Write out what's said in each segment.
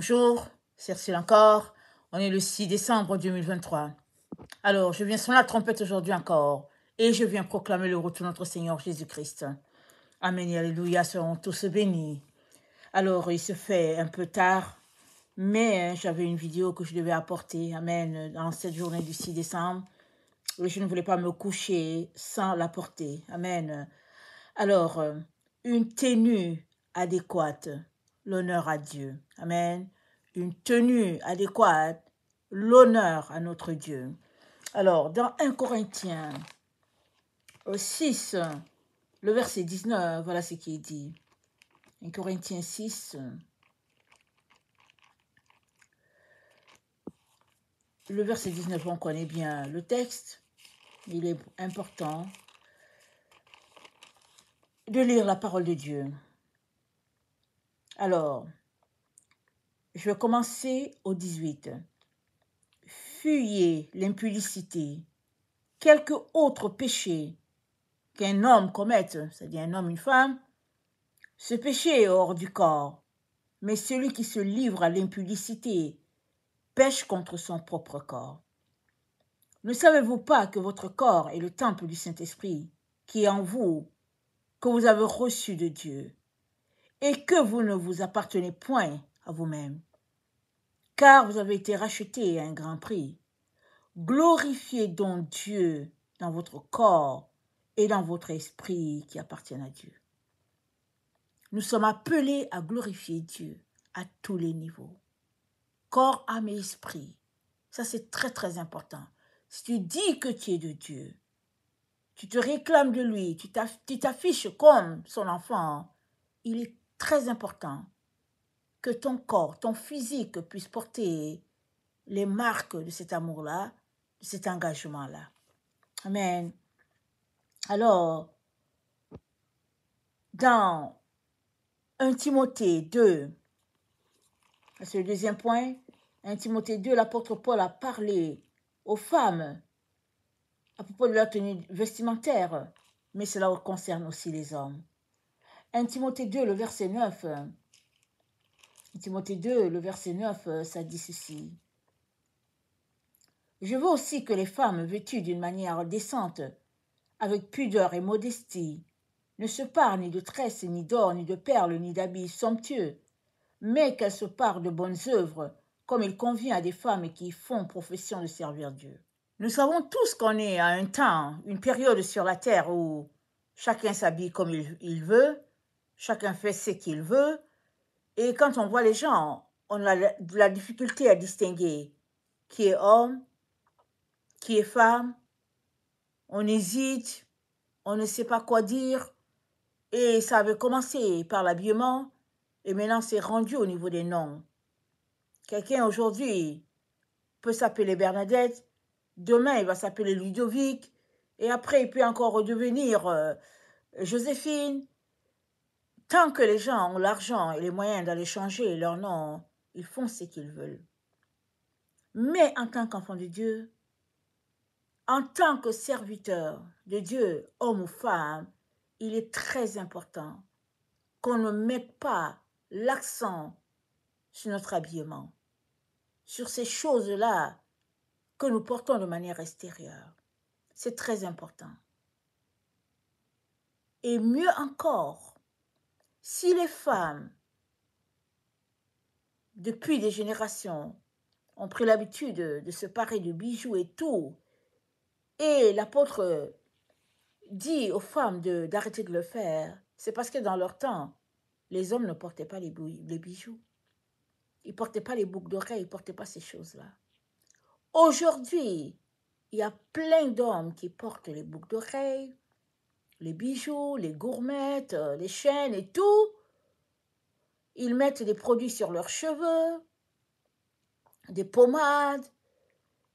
Bonjour, c'est Ursule encore. On est le 6 décembre 2023. Alors, je viens sonner la trompette aujourd'hui encore et je viens proclamer le retour de notre Seigneur Jésus-Christ. Amen et alléluia, seront tous bénis. Alors, il se fait un peu tard, mais j'avais une vidéo que je devais apporter, amen, dans cette journée du 6 décembre. Et je ne voulais pas me coucher sans l'apporter, amen. Alors, une tenue adéquate, l'honneur à Dieu, amen. Une tenue adéquate, l'honneur à notre Dieu. Alors, dans 1 Corinthiens 6, le verset 19, voilà ce qui est dit. 1 Corinthiens 6, le verset 19, on connaît bien le texte. Il est important de lire la parole de Dieu. Alors, je vais commencer au 18. Fuyez l'impudicité, quelque autre péché qu'un homme commette, c'est-à-dire un homme, une femme, ce péché est hors du corps, mais celui qui se livre à l'impudicité pêche contre son propre corps. Ne savez-vous pas que votre corps est le temple du Saint-Esprit qui est en vous, que vous avez reçu de Dieu, et que vous ne vous appartenez point à vous-même, car vous avez été rachetés à un grand prix. Glorifiez donc Dieu dans votre corps et dans votre esprit qui appartiennent à Dieu. Nous sommes appelés à glorifier Dieu à tous les niveaux. Corps, âme et esprit. Ça, c'est très, très important. Si tu dis que tu es de Dieu, tu te réclames de lui, tu t'affiches comme son enfant, il est très important que ton corps, ton physique puisse porter les marques de cet amour-là, de cet engagement-là. Amen. Alors, dans 1 Timothée 2, c'est le deuxième point, 1 Timothée 2, l'apôtre Paul a parlé aux femmes à propos de leur tenue vestimentaire, mais cela concerne aussi les hommes. 1 Timothée 2, le verset 9, 1 Timothée 2, le verset 9, ça dit ceci. Je veux aussi que les femmes vêtues d'une manière décente, avec pudeur et modestie, ne se parent ni de tresses, ni d'or, ni de perles, ni d'habits somptueux, mais qu'elles se parent de bonnes œuvres, comme il convient à des femmes qui font profession de servir Dieu. Nous savons tous qu'on est à un temps, une période sur la terre où chacun s'habille comme il veut, chacun fait ce qu'il veut, et quand on voit les gens, on a de la difficulté à distinguer qui est homme, qui est femme, on hésite, on ne sait pas quoi dire, et ça avait commencé par l'habillement, et maintenant c'est rendu au niveau des noms. Quelqu'un aujourd'hui peut s'appeler Bernadette, demain il va s'appeler Ludovic, et après il peut encore redevenir Joséphine. Tant que les gens ont l'argent et les moyens d'aller changer leur nom, ils font ce qu'ils veulent. Mais en tant qu'enfant de Dieu, en tant que serviteur de Dieu, homme ou femme, il est très important qu'on ne mette pas l'accent sur notre habillement, sur ces choses-là que nous portons de manière extérieure. C'est très important. Et mieux encore, si les femmes, depuis des générations, ont pris l'habitude de se parer de bijoux et tout, et l'apôtre dit aux femmes d'arrêter de le faire, c'est parce que dans leur temps, les hommes ne portaient pas les bijoux. Ils ne portaient pas les boucles d'oreilles, ils ne portaient pas ces choses-là. Aujourd'hui, il y a plein d'hommes qui portent les boucles d'oreilles, les bijoux, les gourmettes, les chaînes et tout. Ils mettent des produits sur leurs cheveux, des pommades,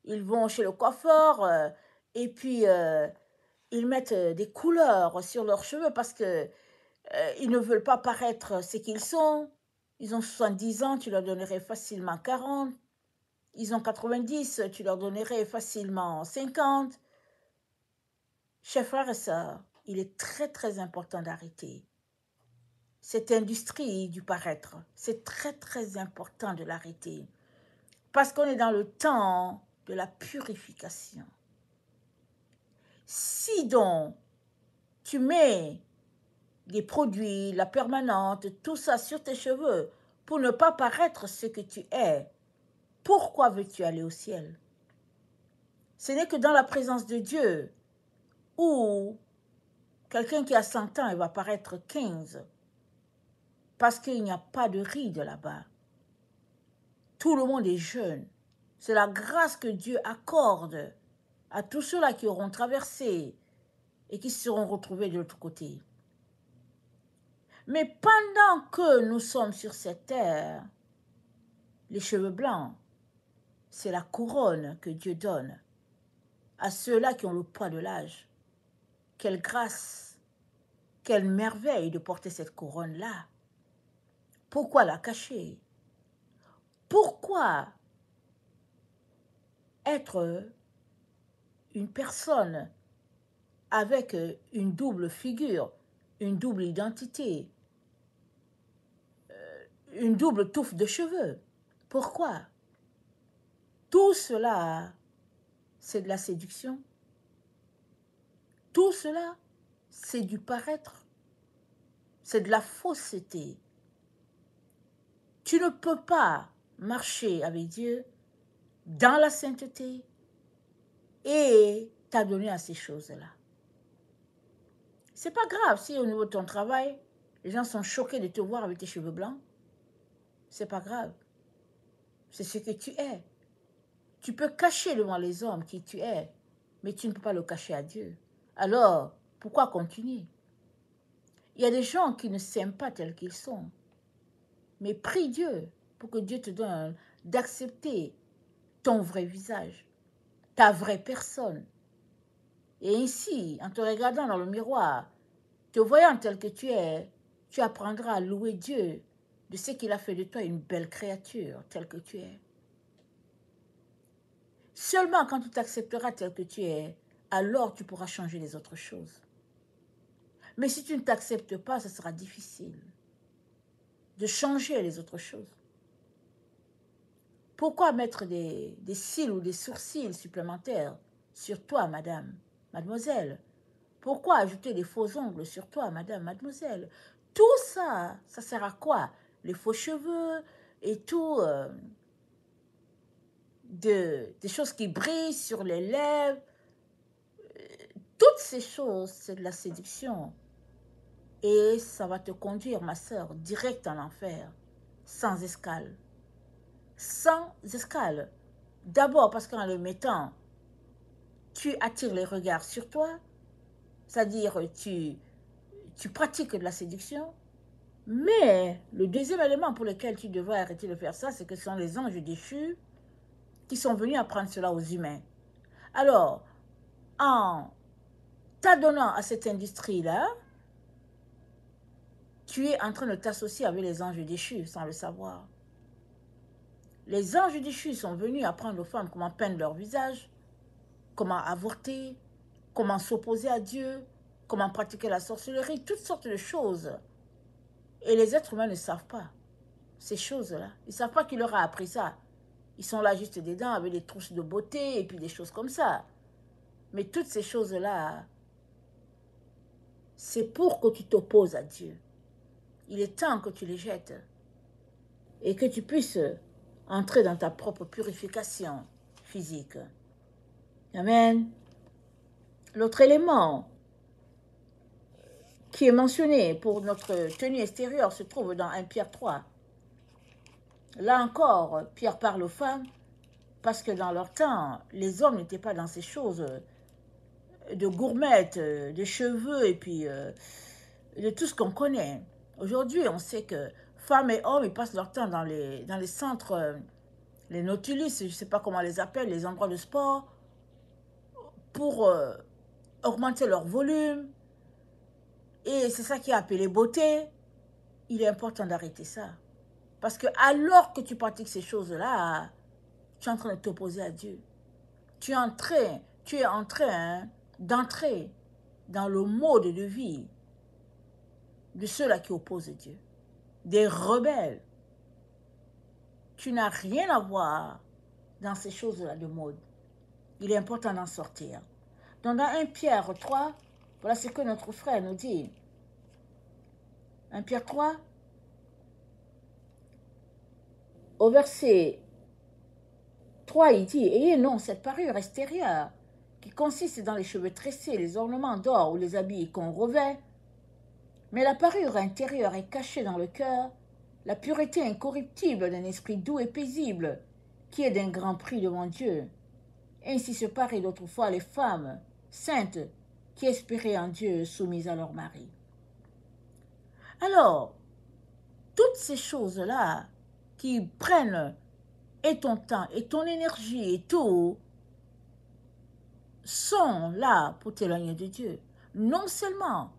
ils vont chez le coiffeur et puis ils mettent des couleurs sur leurs cheveux parce que ils ne veulent pas paraître ce qu'ils sont. Ils ont 70 ans, tu leur donnerais facilement 40. Ils ont 90, tu leur donnerais facilement 50. Chers frères et sœurs, il est très très important d'arrêter cette industrie du paraître. C'est très, très important de l'arrêter. Parce qu'on est dans le temps de la purification. Si donc tu mets des produits, la permanente, tout ça sur tes cheveux pour ne pas paraître ce que tu es, pourquoi veux-tu aller au ciel? Ce n'est que dans la présence de Dieu où quelqu'un qui a 100 ans, il va paraître 15 parce qu'il n'y a pas de ride là-bas. Tout le monde est jeune. C'est la grâce que Dieu accorde à tous ceux-là qui auront traversé et qui seront retrouvés de l'autre côté. Mais pendant que nous sommes sur cette terre, les cheveux blancs, c'est la couronne que Dieu donne à ceux-là qui ont le poids de l'âge. Quelle grâce, quelle merveille de porter cette couronne-là. Pourquoi la cacher? Pourquoi être une personne avec une double figure, une double identité, une double touffe de cheveux? Pourquoi? Tout cela, c'est de la séduction. Tout cela, c'est du paraître. C'est de la fausseté. Tu ne peux pas marcher avec Dieu dans la sainteté et t'adonner à ces choses-là. C'est pas grave si au niveau de ton travail, les gens sont choqués de te voir avec tes cheveux blancs. C'est pas grave. C'est ce que tu es. Tu peux cacher devant les hommes qui tu es, mais tu ne peux pas le cacher à Dieu. Alors, pourquoi continuer? Il y a des gens qui ne s'aiment pas tels qu'ils sont. Mais prie Dieu pour que Dieu te donne d'accepter ton vrai visage, ta vraie personne. Et ainsi, en te regardant dans le miroir, te voyant tel que tu es, tu apprendras à louer Dieu de ce qu'il a fait de toi une belle créature telle que tu es. Seulement quand tu t'accepteras tel que tu es, alors tu pourras changer les autres choses. Mais si tu ne t'acceptes pas, ce sera difficile de changer les autres choses. Pourquoi mettre des cils ou des sourcils supplémentaires sur toi, madame, mademoiselle? Pourquoi ajouter des faux ongles sur toi, madame, mademoiselle? Tout ça, ça sert à quoi? Les faux cheveux et tout, des choses qui brillent sur les lèvres. Toutes ces choses, c'est de la séduction. Et ça va te conduire, ma sœur, direct en enfer, sans escale. Sans escale. D'abord parce qu'en les mettant, tu attires les regards sur toi, c'est-à-dire tu pratiques de la séduction. Mais le deuxième élément pour lequel tu devrais arrêter de faire ça, c'est que ce sont les anges déchus qui sont venus apprendre cela aux humains. Alors, en t'adonnant à cette industrie-là, tu es en train de t'associer avec les anges déchus sans le savoir. Les anges déchus sont venus apprendre aux femmes comment peindre leur visage, comment avorter, comment s'opposer à Dieu, comment pratiquer la sorcellerie, toutes sortes de choses. Et les êtres humains ne savent pas ces choses-là. Ils ne savent pas qui leur a appris ça. Ils sont là juste dedans avec des trousses de beauté et puis des choses comme ça. Mais toutes ces choses-là, c'est pour que tu t'opposes à Dieu. Il est temps que tu les jettes et que tu puisses entrer dans ta propre purification physique. Amen. L'autre élément qui est mentionné pour notre tenue extérieure se trouve dans 1 Pierre 3. Là encore, Pierre parle aux femmes parce que dans leur temps, les hommes n'étaient pas dans ces choses de gourmettes, de cheveux et puis de tout ce qu'on connaît. Aujourd'hui, on sait que femmes et hommes, ils passent leur temps dans les centres, les Nautilus, je ne sais pas comment on les appelle, les endroits de sport, pour augmenter leur volume. Et c'est ça qui est appelé beauté. Il est important d'arrêter ça. Parce que alors que tu pratiques ces choses-là, tu es en train de t'opposer à Dieu. Tu es en train d'entrer dans le mode de vie de ceux-là qui opposent Dieu, des rebelles. Tu n'as rien à voir dans ces choses-là de mode. Il est important d'en sortir. Donc dans 1 Pierre 3, voilà ce que notre frère nous dit. 1 Pierre 3, au verset 3, il dit, ayez non cette parure extérieure qui consiste dans les cheveux tressés, les ornements d'or ou les habits qu'on revêt, mais la parure intérieure est cachée dans le cœur, la pureté incorruptible d'un esprit doux et paisible, qui est d'un grand prix devant Dieu. Ainsi se paraît d'autrefois les femmes saintes qui espéraient en Dieu soumises à leur mari. Alors, toutes ces choses-là qui prennent et ton temps et ton énergie et tout sont là pour t'éloigner de Dieu. Non seulement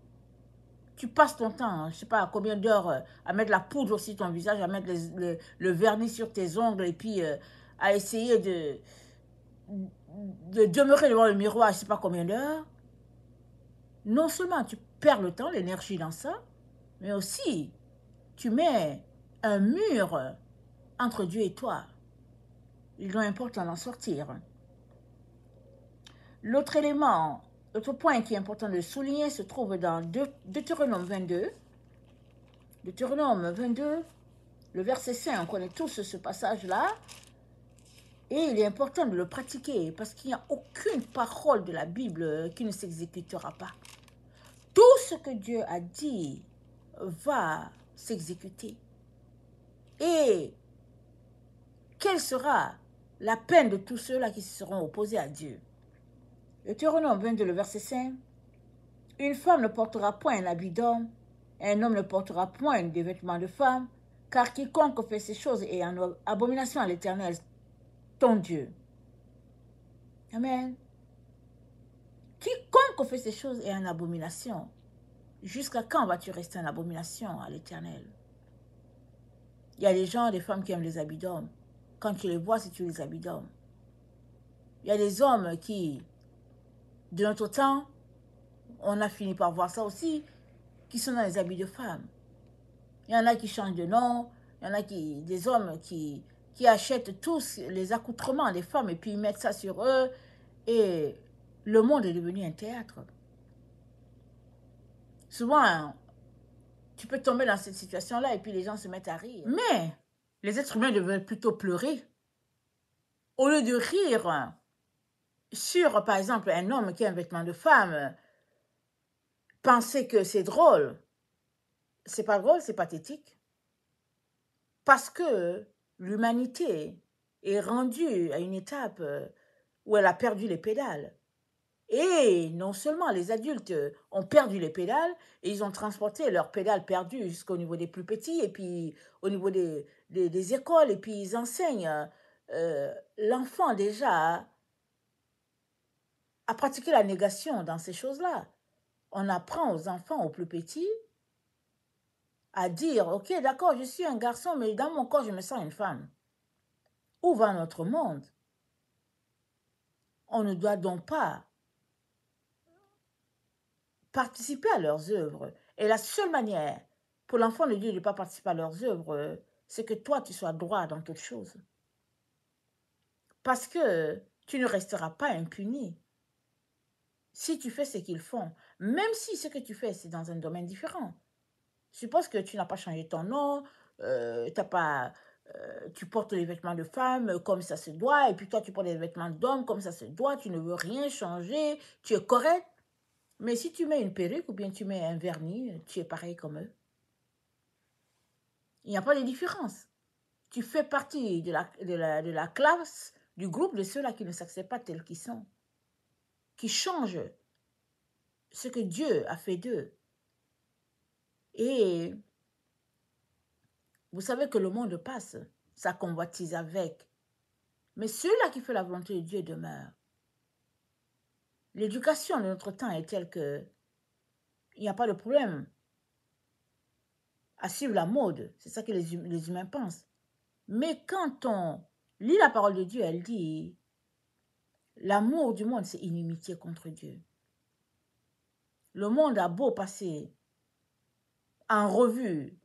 tu passes ton temps, je ne sais pas combien d'heures, à mettre la poudre sur ton visage, à mettre le vernis sur tes ongles et puis à essayer de demeurer devant le miroir, je ne sais pas combien d'heures. Non seulement tu perds le temps, l'énergie dans ça, mais aussi tu mets un mur entre Dieu et toi. Il est important d'en sortir. L'autre élément, l'autre point qui est important de souligner se trouve dans Deutéronome 22. Deutéronome 22, le verset 5, on connaît tous ce passage-là. Et il est important de le pratiquer parce qu'il n'y a aucune parole de la Bible qui ne s'exécutera pas. Tout ce que Dieu a dit va s'exécuter. Et quelle sera la peine de tous ceux-là qui se seront opposés à Dieu? Deutéronome 22, le verset 5. Une femme ne portera point un habit d'homme, un homme ne portera point des vêtements de femme, car quiconque fait ces choses est en abomination à l'Éternel, ton Dieu. Amen. Quiconque fait ces choses est en abomination. Jusqu'à quand vas-tu rester en abomination à l'Éternel? Il y a des gens, des femmes qui aiment les habits d'hommes. Quand tu les vois, c'est tu les habits d'hommes. Il y a des hommes qui, de notre temps, on a fini par voir ça aussi, qui sont dans les habits de femmes. Il y en a qui changent de nom, il y en a des hommes qui achètent tous les accoutrements des femmes et puis ils mettent ça sur eux. Et le monde est devenu un théâtre. Souvent, tu peux tomber dans cette situation-là et puis les gens se mettent à rire. Mais les êtres humains devraient plutôt pleurer. Au lieu de rire sur, par exemple, un homme qui a un vêtement de femme, penser que c'est drôle. C'est pas drôle, c'est pathétique. Parce que l'humanité est rendue à une étape où elle a perdu les pédales. Et non seulement les adultes ont perdu les pédales, et ils ont transporté leurs pédales perdues jusqu'au niveau des plus petits, et puis au niveau des écoles, et puis ils enseignent l'enfant déjà à pratiquer la négation dans ces choses-là. On apprend aux enfants, aux plus petits, à dire, ok, d'accord, je suis un garçon, mais dans mon corps, je me sens une femme. Où va notre monde? On ne doit donc pas participer à leurs œuvres. Et la seule manière pour l'enfant de Dieu de ne pas participer à leurs œuvres, c'est que toi, tu sois droit dans toutes choses. Parce que tu ne resteras pas impuni si tu fais ce qu'ils font, même si ce que tu fais, c'est dans un domaine différent. Suppose que tu n'as pas changé ton nom, tu portes les vêtements de femme comme ça se doit, et puis toi, tu portes les vêtements d'homme comme ça se doit, tu ne veux rien changer, tu es correct. Mais si tu mets une perruque ou bien tu mets un vernis, tu es pareil comme eux. Il n'y a pas de différence. Tu fais partie de la classe, du groupe de ceux-là qui ne s'acceptent pas tels qu'ils sont, qui changent ce que Dieu a fait d'eux. Et vous savez que le monde passe, ça convoitise avec. Mais celui-là qui fait la volonté de Dieu demeure. L'éducation de notre temps est telle que il n'y a pas de problème à suivre la mode. C'est ça que les humains pensent. Mais quand on lit la parole de Dieu, elle dit l'amour du monde, c'est inimitié contre Dieu. Le monde a beau passer en revue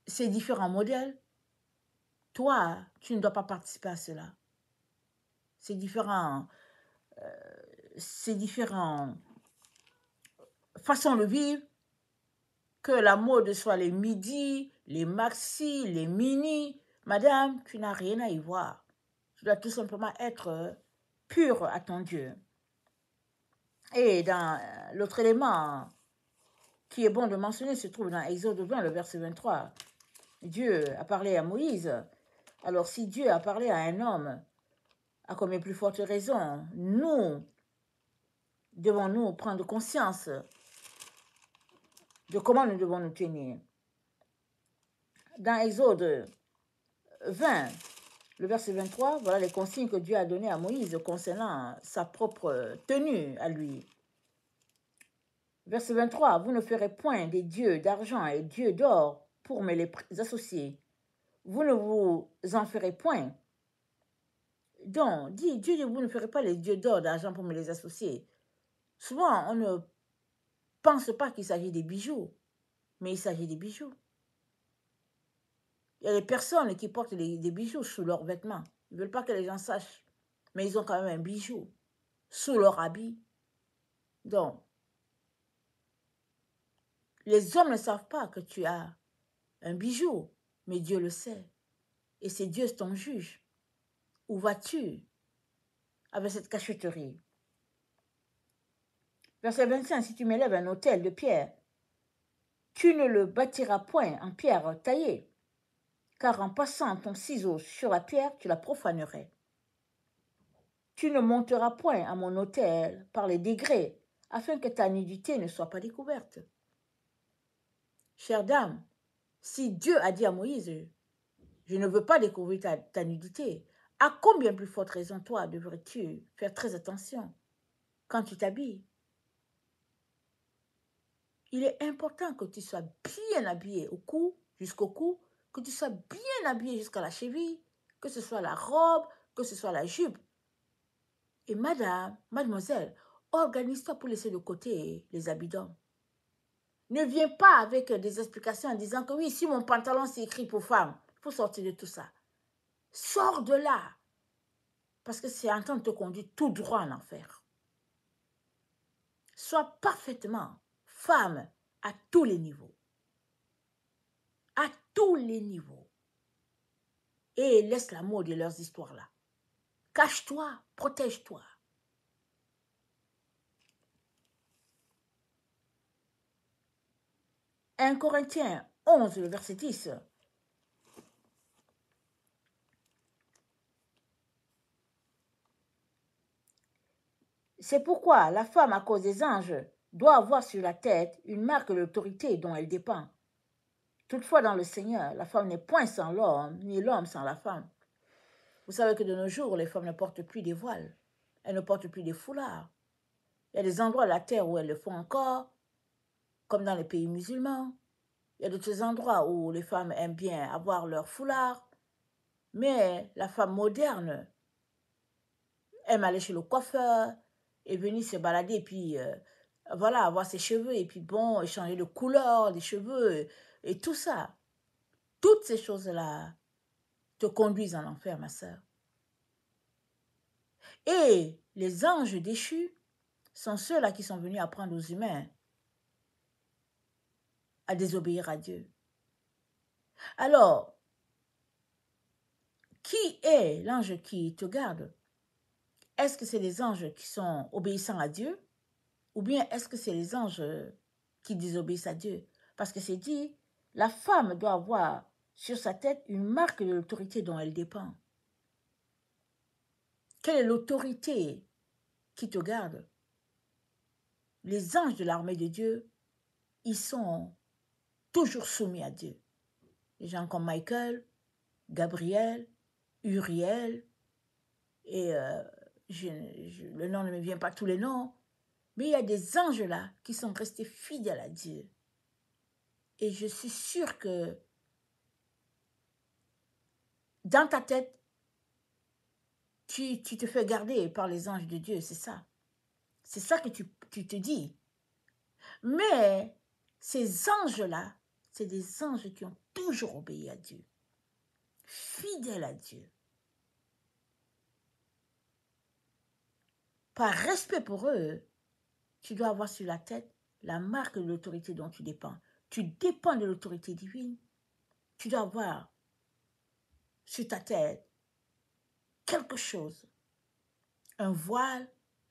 ces différents modèles, toi, tu ne dois pas participer à cela. Ces différents façons de vivre, que la mode soit les midis, les maxi, les mini, madame, tu n'as rien à y voir. Tu dois tout simplement être pur à ton Dieu. Et dans l'autre élément qui est bon de mentionner se trouve dans Exode 20, le verset 23. Dieu a parlé à Moïse. Alors si Dieu a parlé à un homme, à combien plus forte raison, nous devons-nous prendre conscience de comment nous devons nous tenir. Dans Exode 20, le verset 23, voilà les consignes que Dieu a données à Moïse concernant sa propre tenue à lui. Verset 23, vous ne ferez point des dieux d'argent et dieux d'or pour me les associer. Vous ne vous en ferez point. Donc, dit Dieu, vous ne ferez pas les dieux d'or, d'argent pour me les associer. Souvent, on ne pense pas qu'il s'agit des bijoux, mais il s'agit des bijoux. Il y a des personnes qui portent des bijoux sous leurs vêtements. Ils ne veulent pas que les gens sachent, mais ils ont quand même un bijou sous leur habit. Donc, les hommes ne savent pas que tu as un bijou, mais Dieu le sait. Et c'est Dieu ton juge. Où vas-tu avec cette cachotterie? Verset 25, si tu m'élèves un autel de pierre, tu ne le bâtiras point en pierre taillée, car en passant ton ciseau sur la pierre, tu la profanerais. Tu ne monteras point à mon autel par les degrés, afin que ta nudité ne soit pas découverte. Chère dame, si Dieu a dit à Moïse, je ne veux pas découvrir ta nudité, à combien plus forte raison, toi, devrais-tu faire très attention quand tu t'habilles? Il est important que tu sois bien habillé au cou, jusqu'au cou, que tu sois bien habillé jusqu'à la cheville, que ce soit la robe, que ce soit la jupe. Et madame, mademoiselle, organise-toi pour laisser de côté les habits d'homme. Ne viens pas avec des explications en disant que oui, si mon pantalon c'est écrit pour femme, il faut sortir de tout ça. Sors de là, parce que c'est en train de te conduire tout droit en enfer. Sois parfaitement femme à tous les niveaux. À tous les niveaux. Et laisse la mode de leurs histoires là. Cache-toi, protège-toi. Un Corinthiens 11, le verset 10. C'est pourquoi la femme, à cause des anges, doit avoir sur la tête une marque de l'autorité dont elle dépend. Toutefois, dans le Seigneur, la femme n'est point sans l'homme, ni l'homme sans la femme. Vous savez que de nos jours, les femmes ne portent plus des voiles. Elles ne portent plus des foulards. Il y a des endroits de la terre où elles le font encore, comme dans les pays musulmans. Il y a d'autres endroits où les femmes aiment bien avoir leur foulard. Mais la femme moderne aime aller chez le coiffeur et venir se balader, et puis voilà, avoir ses cheveux, et puis bon, changer de couleur des cheveux, et tout ça. Toutes ces choses-là te conduisent en enfer, ma sœur. Et les anges déchus sont ceux-là qui sont venus apprendre aux humains à désobéir à Dieu. Alors, qui est l'ange qui te garde? Est-ce que c'est les anges qui sont obéissants à Dieu? Ou bien est-ce que c'est les anges qui désobéissent à Dieu? Parce que c'est dit, la femme doit avoir sur sa tête une marque de l'autorité dont elle dépend. Quelle est l'autorité qui te garde? Les anges de l'armée de Dieu, ils sont toujours soumis à Dieu. Les gens comme Michael, Gabriel, Uriel, et le nom ne me vient pas tous les noms, mais il y a des anges là qui sont restés fidèles à Dieu. Et je suis sûre que dans ta tête, tu te fais garder par les anges de Dieu, c'est ça. C'est ça que tu te dis. Mais ces anges-là, c'est des anges qui ont toujours obéi à Dieu, fidèles à Dieu. Par respect pour eux, tu dois avoir sur la tête la marque de l'autorité dont tu dépends. Tu dépends de l'autorité divine. Tu dois avoir sur ta tête quelque chose, un voile,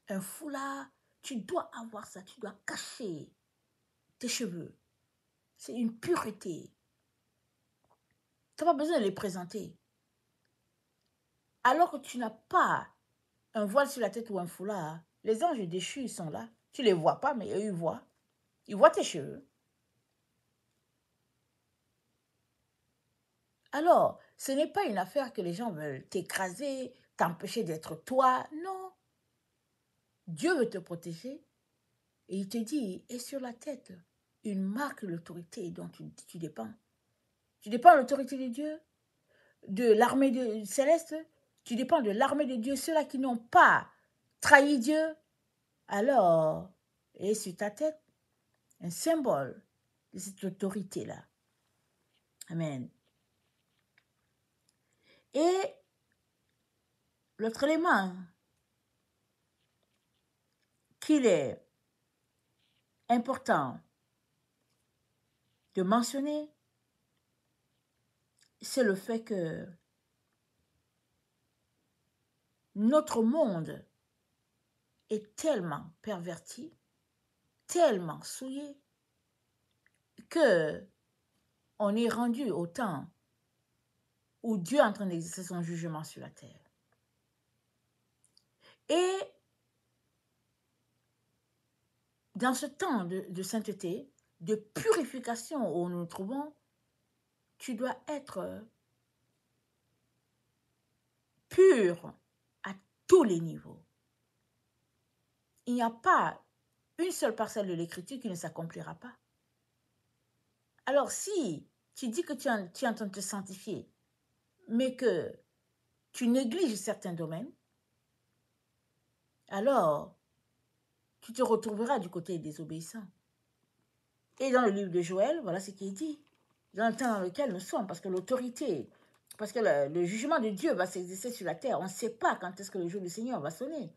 un foulard. Tu dois avoir ça, tu dois cacher tes cheveux. C'est une pureté. Tu n'as pas besoin de les présenter. Alors que tu n'as pas un voile sur la tête ou un foulard, les anges déchus sont là. Tu ne les vois pas, mais eux, ils voient. Ils voient tes cheveux. Alors, ce n'est pas une affaire que les gens veulent t'écraser, t'empêcher d'être toi. Non. Dieu veut te protéger et il te dit, et sur la tête, une marque de l'autorité dont tu dépends. Tu dépends de l'autorité de Dieu, de l'armée céleste, tu dépends de l'armée de Dieu, ceux-là qui n'ont pas trahi Dieu. Alors, et sur ta tête, un symbole de cette autorité-là. Amen. Et l'autre élément qu'il est important de mentionner, c'est le fait que notre monde est tellement perverti, tellement souillé, que on est rendu au temps où Dieu est en train d'exercer son jugement sur la terre. Et dans ce temps de sainteté, de purification où nous nous trouvons, tu dois être pur à tous les niveaux. Il n'y a pas une seule parcelle de l'écriture qui ne s'accomplira pas. Alors si tu dis que tu es en train de te sanctifier, mais que tu négliges certains domaines, alors tu te retrouveras du côté des désobéissants. Et dans le livre de Joël, voilà ce qui est dit, dans le temps dans lequel nous sommes, parce que l'autorité, parce que le jugement de Dieu va s'exercer sur la terre, on ne sait pas quand est-ce que le jour du Seigneur va sonner.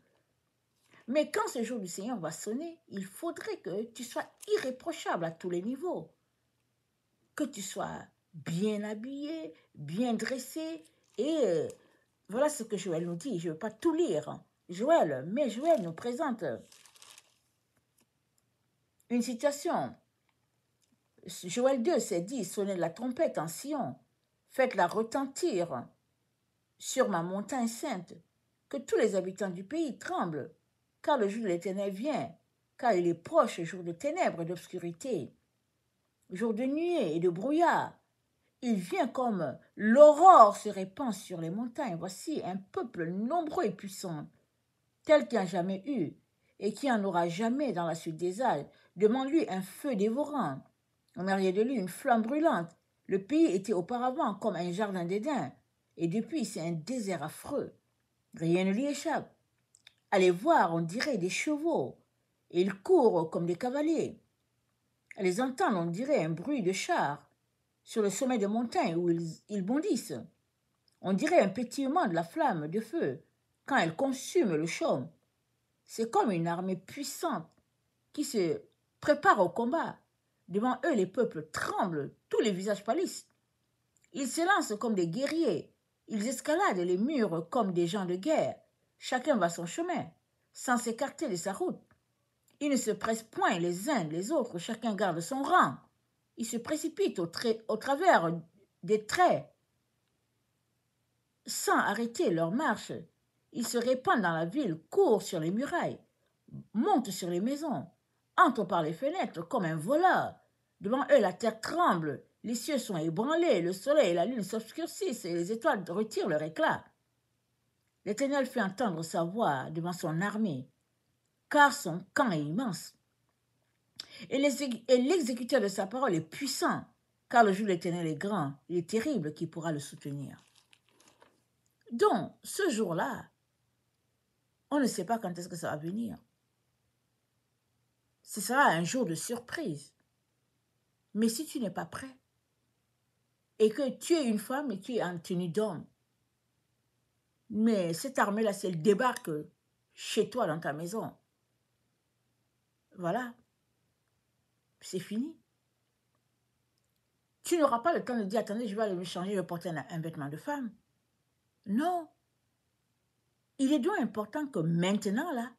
Mais quand ce jour du Seigneur va sonner, il faudrait que tu sois irréprochable à tous les niveaux. Que tu sois bien habillé, bien dressé. Et voilà ce que Joël nous dit. Je ne veux pas tout lire. Joël nous présente une situation. Joël 2 s'est dit, sonnez la trompette en Sion, faites-la retentir sur ma montagne sainte, que tous les habitants du pays tremblent, car le jour de l'Éternel vient, car il est proche, jour de ténèbres et d'obscurité, jour de nuée et de brouillard. Il vient comme l'aurore se répand sur les montagnes. Voici un peuple nombreux et puissant, tel qu'il n'y a jamais eu, et qui en aura jamais dans la suite des âges. Demande-lui un feu dévorant. En arrière de lui, une flamme brûlante. Le pays était auparavant comme un jardin d'Éden, et depuis, c'est un désert affreux. Rien ne lui échappe. Allez voir, on dirait des chevaux, et ils courent comme des cavaliers. À les entendre, on dirait un bruit de chars sur le sommet de montagnes où ils bondissent. On dirait un pétillement de la flamme de feu quand elle consume le chaume. C'est comme une armée puissante qui se prépare au combat. Devant eux, les peuples tremblent, tous les visages pâlissent. Ils s'élancent comme des guerriers. Ils escaladent les murs comme des gens de guerre. Chacun va son chemin, sans s'écarter de sa route. Ils ne se pressent point les uns les autres, chacun garde son rang. Ils se précipitent au travers des traits, sans arrêter leur marche. Ils se répandent dans la ville, courent sur les murailles, montent sur les maisons, entrent par les fenêtres comme un voleur. Devant eux, la terre tremble, les cieux sont ébranlés, le soleil et la lune s'obscurcissent et les étoiles retirent leur éclat. L'Éternel fait entendre sa voix devant son armée, car son camp est immense. Et l'exécuteur de sa parole est puissant, car le jour de l'Éternel est grand, il est terrible, qui pourra le soutenir. Donc, ce jour-là, on ne sait pas quand est-ce que ça va venir. ce sera un jour de surprise. Mais si tu n'es pas prêt, et que tu es une femme et tu es en tenue d'homme, mais cette armée-là, si elle débarque chez toi dans ta maison, voilà, c'est fini. Tu n'auras pas le temps de dire, attendez, je vais aller me changer, je vais porter un vêtement de femme. Non. Il est donc important que maintenant, là,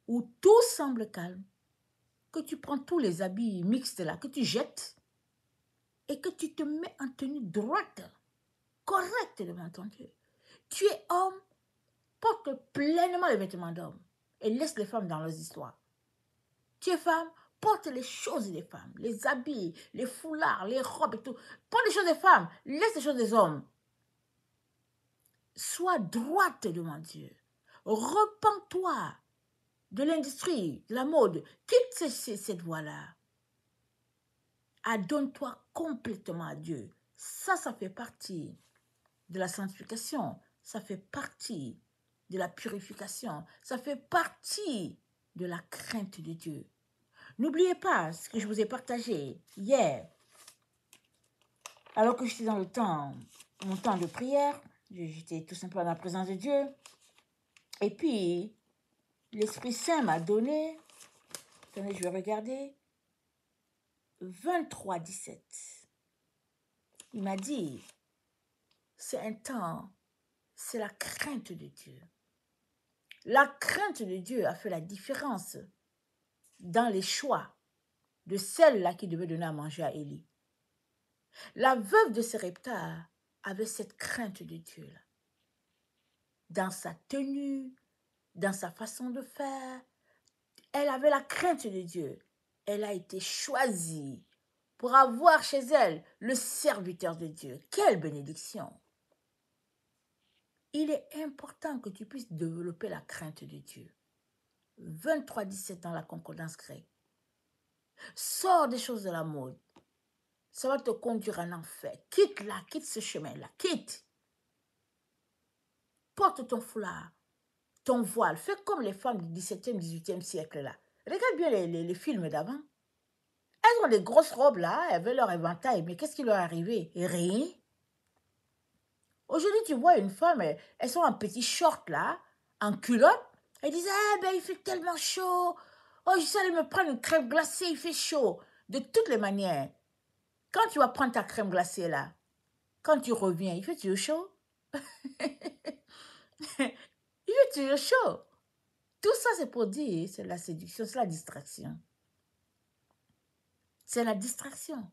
où tout semble calme, que tu prends tous les habits mixtes là, que tu jettes et que tu te mets en tenue droite, correcte devant ton Dieu. Tu es homme, porte pleinement les vêtements d'homme et laisse les femmes dans leurs histoires. Tu es femme, porte les choses des femmes, les habits, les foulards, les robes et tout. Prends les choses des femmes, laisse les choses des hommes. Sois droite devant Dieu. Repens-toi de l'industrie, de la mode. Quitte cette voie-là. Adonne-toi complètement à Dieu. Ça fait partie de la sanctification. Ça fait partie de la purification. Ça fait partie de la crainte de Dieu. N'oubliez pas ce que je vous ai partagé hier. Alors que j'étais dans mon temps de prière, j'étais tout simplement dans la présence de Dieu. Et puis, l'Esprit Saint m'a donné, attendez, je vais regarder, 23-17. Il m'a dit, c'est un temps, c'est la crainte de Dieu. La crainte de Dieu a fait la différence dans les choix de celle-là qui devait donner à manger à Élie. La veuve de Sarepta avait cette crainte de Dieu-là. Dans sa tenue, dans sa façon de faire, elle avait la crainte de Dieu. Elle a été choisie pour avoir chez elle le serviteur de Dieu. Quelle bénédiction! Il est important que tu puisses développer la crainte de Dieu. 23-17 dans la concordance grecque. Sors des choses de la mode. Ça va te conduire en enfer. Quitte-la, quitte ce chemin-là, quitte. Porte ton foulard, ton voile. Fais comme les femmes du 17e, 18e siècle-là. Regarde bien les films d'avant. Elles ont des grosses robes là, elles avaient leur éventail, mais qu'est-ce qui leur est arrivé? Rien. Aujourd'hui, tu vois une femme, elles sont en petit short là, en culotte. Elles disent, eh ben, il fait tellement chaud. Oh, je suis allée me prendre une crème glacée, il fait chaud. De toutes les manières, quand tu vas prendre ta crème glacée là, quand tu reviens, il fait toujours chaud. Il fait toujours chaud. Tout ça, c'est pour dire, c'est la séduction, c'est la distraction. C'est la distraction.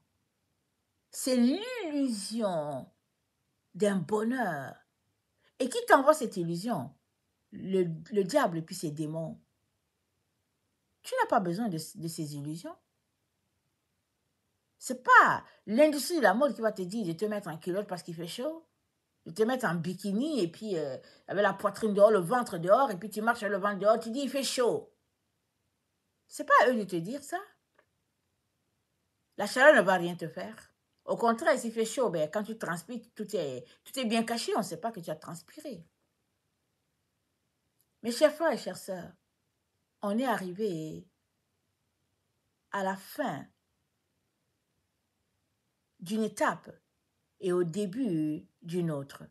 C'est l'illusion d'un bonheur. Et qui t'envoie cette illusion? Le diable et puis ses démons. Tu n'as pas besoin de ces illusions. C'est pas l'industrie de la mode qui va te dire de te mettre en culotte parce qu'il fait chaud, de te mettre en bikini et puis avec la poitrine dehors, le ventre dehors, et puis tu marches avec le ventre dehors, tu dis il fait chaud. C'est pas à eux de te dire ça. La chaleur ne va rien te faire. Au contraire, s'il fait chaud, ben, quand tu transpires, tout est bien caché, on ne sait pas que tu as transpiré. Mes chers frères et chères sœurs, on est arrivé à la fin d'une étape et au début d'une autre.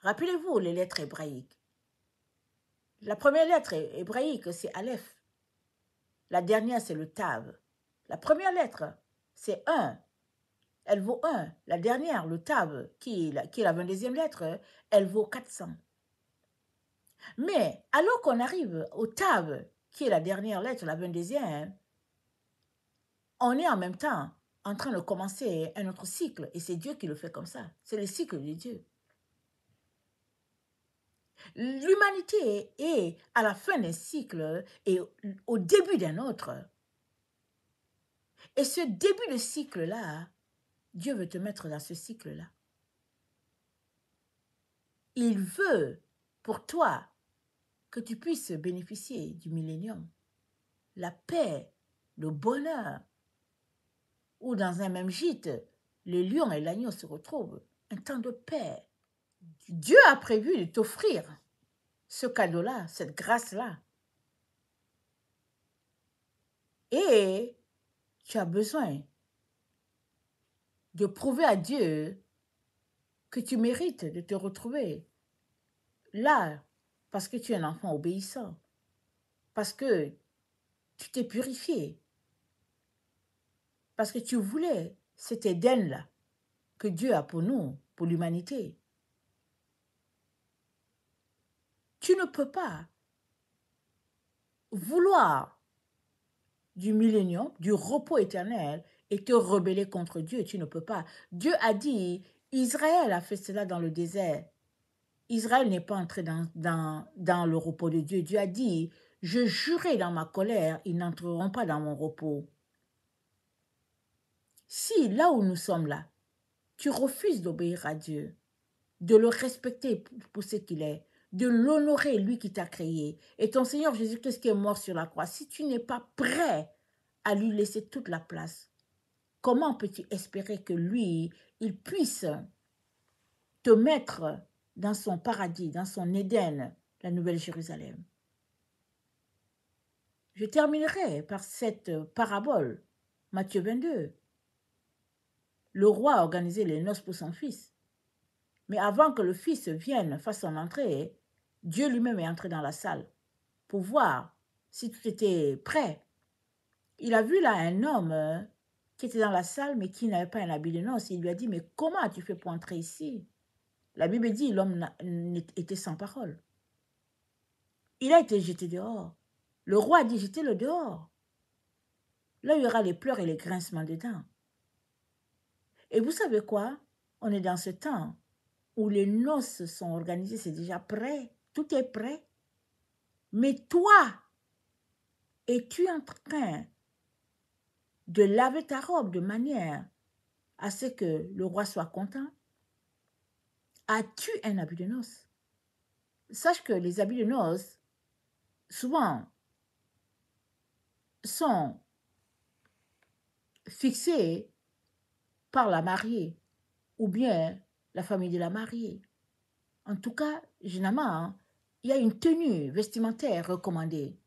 Rappelez-vous les lettres hébraïques. La première lettre hébraïque, c'est Aleph. La dernière, c'est le Tav. La première lettre, c'est 1. Elle vaut 1. La dernière, le Tav, qui est la 22e lettre, elle vaut 400. Mais alors qu'on arrive au Tav, qui est la dernière lettre, la 22e, on est en même temps en train de commencer un autre cycle. Et c'est Dieu qui le fait comme ça. C'est le cycle de Dieu. L'humanité est à la fin d'un cycle et au début d'un autre. Et ce début de cycle-là, Dieu veut te mettre dans ce cycle-là. Il veut pour toi que tu puisses bénéficier du millénium, la paix, le bonheur, où dans un même gîte, le lion et l'agneau se retrouvent, un temps de paix. Dieu a prévu de t'offrir ce cadeau-là, cette grâce-là. Et tu as besoin de prouver à Dieu que tu mérites de te retrouver là, parce que tu es un enfant obéissant, parce que tu t'es purifié, parce que tu voulais cet Éden-là que Dieu a pour nous, pour l'humanité. Tu ne peux pas vouloir du millénium, du repos éternel, et te rebeller contre Dieu. Tu ne peux pas. Dieu a dit, Israël a fait cela dans le désert. Israël n'est pas entré dans le repos de Dieu. Dieu a dit, je jurai dans ma colère, ils n'entreront pas dans mon repos. Si, là où nous sommes là, tu refuses d'obéir à Dieu, de le respecter pour ce qu'il est, de l'honorer, lui qui t'a créé, et ton Seigneur Jésus-Christ qui est mort sur la croix, si tu n'es pas prêt à lui laisser toute la place, comment peux-tu espérer que lui, il puisse te mettre dans son paradis, dans son Éden, la Nouvelle Jérusalem? Je terminerai par cette parabole, Matthieu 22. Le roi a organisé les noces pour son fils. Mais avant que le fils vienne, fasse son entrée, Dieu lui-même est entré dans la salle pour voir si tout était prêt. Il a vu là un homme qui était dans la salle mais qui n'avait pas un habit de noces. Il lui a dit, mais comment as-tu fait pour entrer ici? La Bible dit, l'homme était sans parole. Il a été jeté dehors. Le roi a dit, jetez-le dehors. Là, il y aura les pleurs et les grincements des dents. Et vous savez quoi? On est dans ce temps où les noces sont organisées, c'est déjà prêt, tout est prêt. Mais toi, es-tu en train de laver ta robe de manière à ce que le roi soit content? As-tu un habit de noces? Sache que les habits de noces, souvent, sont fixés par la mariée ou bien la famille de la mariée. En tout cas, généralement, il y a une tenue vestimentaire recommandée.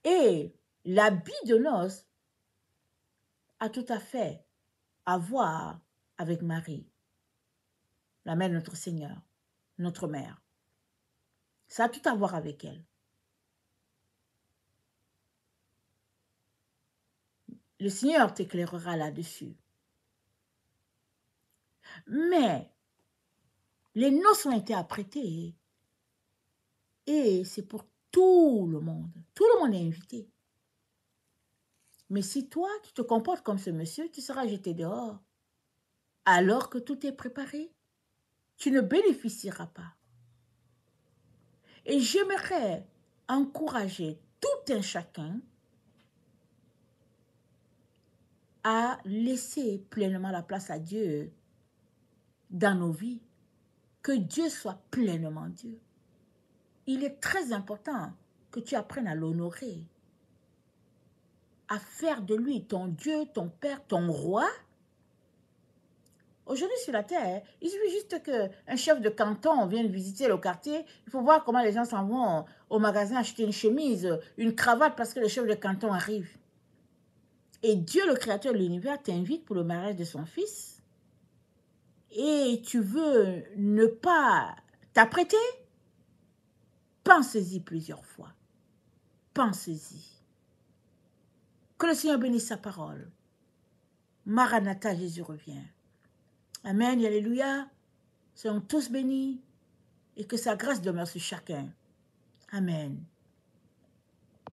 Et l'habit de noces a tout à fait à voir avec Marie, la mère de notre Seigneur, notre mère. Ça a tout à voir avec elle. Le Seigneur t'éclairera là-dessus. Mais les noces ont été apprêtées et c'est pour tout le monde. Tout le monde est invité. Mais si toi, tu te comportes comme ce monsieur, tu seras jeté dehors. Alors que tout est préparé, tu ne bénéficieras pas. Et j'aimerais encourager tout un chacun à laisser pleinement la place à Dieu dans nos vies. Que Dieu soit pleinement Dieu. Il est très important que tu apprennes à l'honorer, à faire de lui ton Dieu, ton Père, ton roi. Aujourd'hui sur la terre, il suffit juste qu'un chef de canton vienne visiter le quartier. Il faut voir comment les gens s'en vont au magasin acheter une chemise, une cravate parce que le chef de canton arrive. Et Dieu, le créateur de l'univers, t'invite pour le mariage de son fils. Et tu veux ne pas t'apprêter? Pense-y plusieurs fois. Pense-y. Que le Seigneur bénisse sa parole. Maranatha, Jésus revient. Amen, alléluia. Soyons tous bénis et que sa grâce demeure sur chacun. Amen.